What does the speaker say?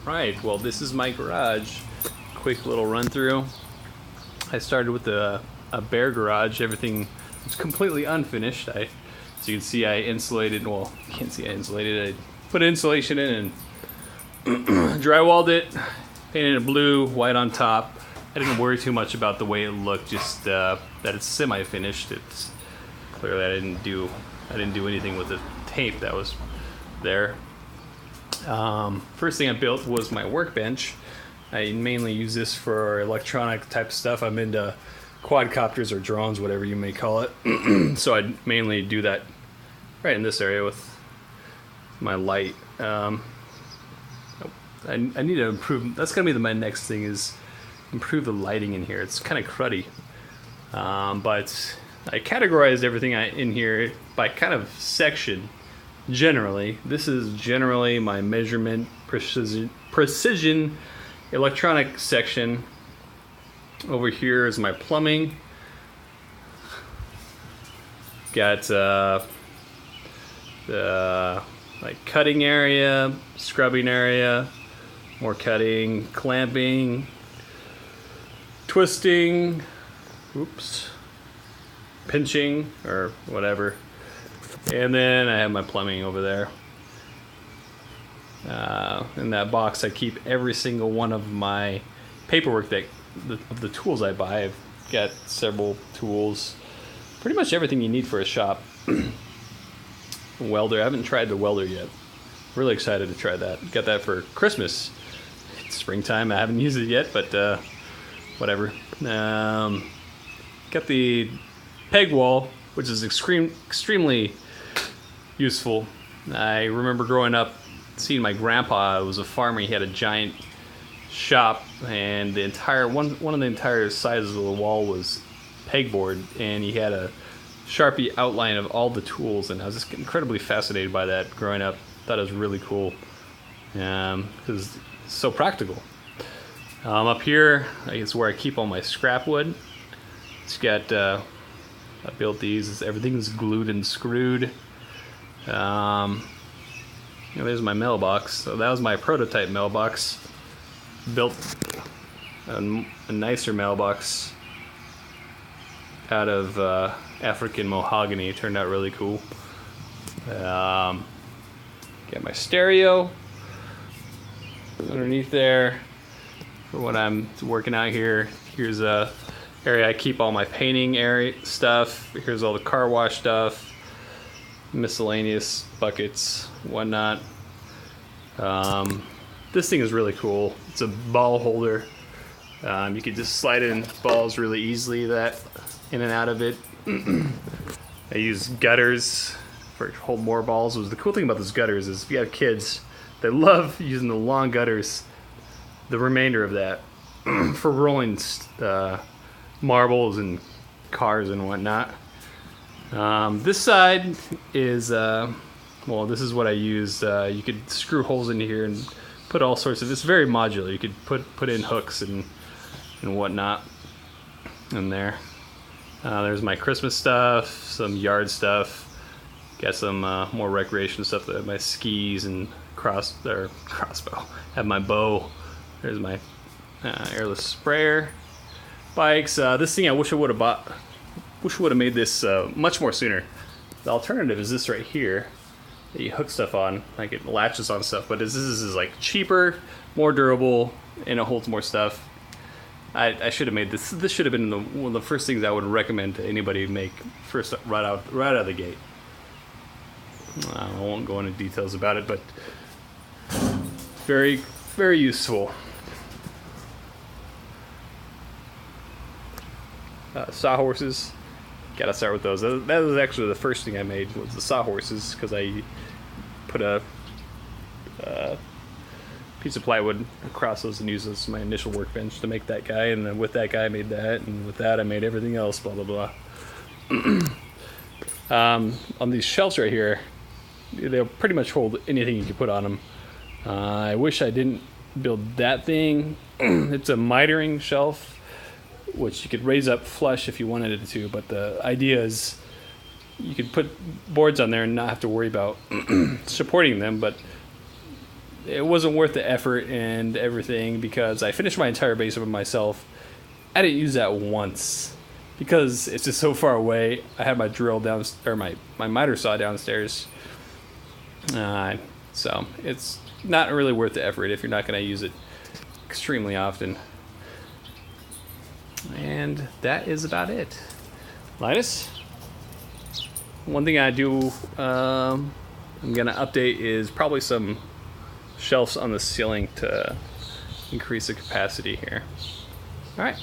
Right, well, this is my garage. Quick little run through. I started with a bare garage. Everything was completely unfinished. So you can see I insulated, well, you can't see I insulated. I put insulation in and drywalled it, painted it blue, white on top. I didn't worry too much about the way it looked, just that it's semi-finished. It's clearly I didn't do anything with the tape that was there. First thing I built was my workbench. I mainly use this for electronic type stuff. I'm into quadcopters or drones, whatever you may call it. So I mainly do that right in this area with my light. I need to improve. That's gonna be my next thing, is improve the lighting in here. It's kind of cruddy, but I categorized everything in here by kind of section. Generally, this is generally my measurement precision electronic section. Over here is my plumbing. Got the like cutting area, scrubbing area, more cutting, clamping, twisting, pinching or whatever. And then I have my plumbing over there. In that box I keep every single one of my paperwork of the tools I buy. I've got several tools, pretty much everything you need for a shop. Welder, I haven't tried the welder yet. Really excited to try that. Got that for Christmas. It's springtime, I haven't used it yet, but whatever. Got the peg wall, which is extremely useful. I remember growing up seeing my grandpa. It was a farmer. He had a giant shop, and the entire one of the entire sides of the wall was pegboard, and he had a Sharpie outline of all the tools, and I was just incredibly fascinated by that growing up. Thought it was really cool because it's so practical. Up here is where I keep all my scrap wood. It's got I built these. Everything's glued and screwed. There's my mailbox. So that was my prototype mailbox. Built a nicer mailbox out of African mahogany. It turned out really cool. Got my stereo underneath there for when I'm working out here. Here's a area I keep all my painting area stuff. Here's all the car wash stuff, miscellaneous buckets, whatnot. This thing is really cool. It's a ball holder. You can just slide in balls really easily, that in and out of it. I use gutters for hold more balls. The cool thing about those gutters is if you have kids, they love using the long gutters, the remainder of that, for rolling marbles and cars and whatnot. This side is, this is what I use. You could screw holes in here and put all sorts of, it's very modular. You could put in hooks and whatnot in there. There's my Christmas stuff, some yard stuff. Got some more recreation stuff. My skis and crossbow. Have my bow. There's my airless sprayer. Bikes. This thing I wish I would have bought. Wish I would have made this much more sooner. The alternative is this right here that you hook stuff on, like it latches on stuff. But this is like cheaper, more durable, and it holds more stuff. I should have made this. This should have been one of the first things I would recommend to anybody make first right out of the gate. I won't go into details about it, but very, very useful. Sawhorses, gotta start with those. That was actually the first thing I made, was the sawhorses, because I put a piece of plywood across those and used as my initial workbench to make that guy, and then with that guy I made that, and with that I made everything else, blah blah blah. On these shelves right here, they'll pretty much hold anything you can put on them. I wish I didn't build that thing. It's a mitering shelf, which you could raise up flush if you wanted it to, but the idea is you could put boards on there and not have to worry about supporting them, but it wasn't worth the effort and everything because I finished my entire basement myself. I didn't use that once because it's just so far away. I had my drill down, or my miter saw downstairs. So it's not really worth the effort if you're not going to use it extremely often. And that is about it. Linus? One thing I do, I'm going to update is probably some shelves on the ceiling to increase the capacity here. All right.